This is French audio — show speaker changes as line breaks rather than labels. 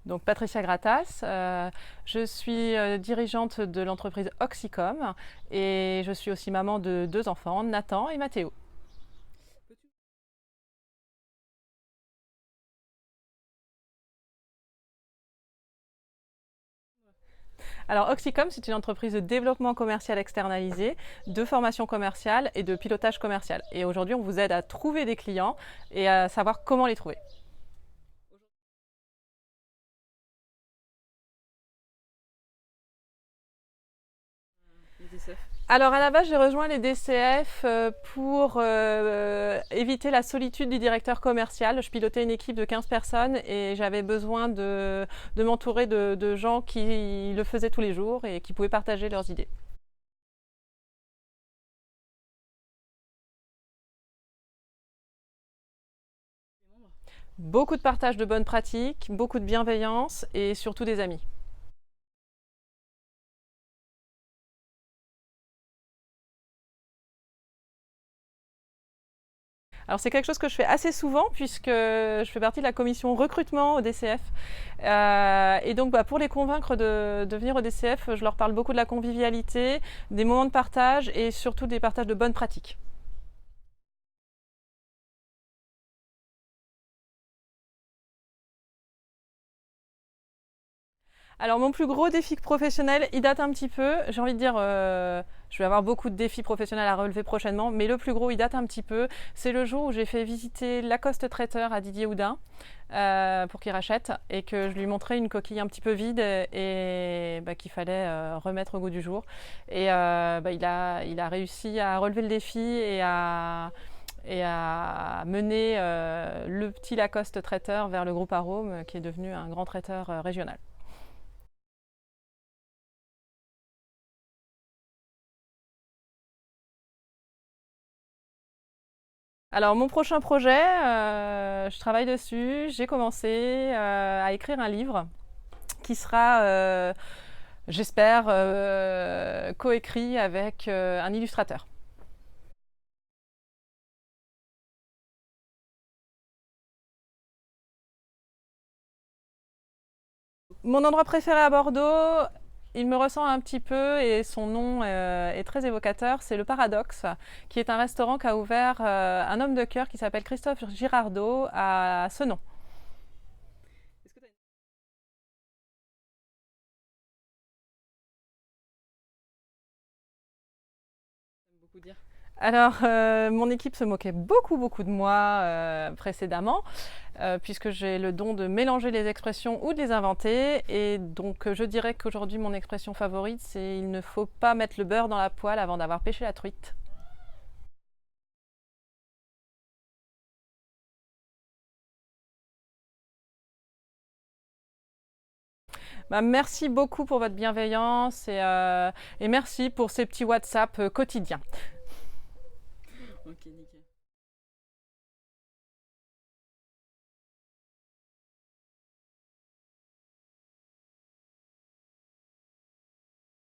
Donc Patricia Gratas, je suis dirigeante de l'entreprise Oxycom et je suis aussi maman de 2 enfants, Nathan et Mathéo. Alors Oxycom, c'est une entreprise de développement commercial externalisé, de formation commerciale et de pilotage commercial. Et aujourd'hui, on vous aide à trouver des clients et à savoir comment les trouver. Alors à la base, j'ai rejoint les DCF pour éviter la solitude du directeur commercial. Je pilotais une équipe de 15 personnes et j'avais besoin de m'entourer de gens qui le faisaient tous les jours et qui pouvaient partager leurs idées. Beaucoup de partage de bonnes pratiques, beaucoup de bienveillance et surtout des amis. Alors c'est quelque chose que je fais assez souvent puisque je fais partie de la commission recrutement au DCF. Et donc pour les convaincre de venir au DCF, je leur parle beaucoup de la convivialité, des moments de partage et surtout des partages de bonnes pratiques. Alors mon plus gros défi professionnel, il date un petit peu. J'ai envie de dire, je vais avoir beaucoup de défis professionnels à relever prochainement, mais le plus gros, il date un petit peu. C'est le jour où j'ai fait visiter Lacoste Traiteur à Didier Houdin pour qu'il rachète et que je lui montrais une coquille un petit peu vide et qu'il fallait remettre au goût du jour. Et il a réussi à relever le défi et à mener le petit Lacoste Traiteur vers le groupe Arôme qui est devenu un grand traiteur régional. Alors mon prochain projet, je travaille dessus, j'ai commencé à écrire un livre qui sera, j'espère, coécrit avec un illustrateur. Mon endroit préféré à Bordeaux, il me ressemble un petit peu et son nom est très évocateur, c'est le Paradoxe, qui est un restaurant qu'a ouvert un homme de cœur qui s'appelle Christophe Girardot à Senon. Beaucoup dire. Alors, mon équipe se moquait beaucoup de moi précédemment, puisque j'ai le don de mélanger les expressions ou de les inventer. Et donc, je dirais qu'aujourd'hui, mon expression favorite, c'est il ne faut pas mettre le beurre dans la poêle avant d'avoir pêché la truite. Merci beaucoup pour votre bienveillance et merci pour ces petits WhatsApp quotidiens. Ok, nickel.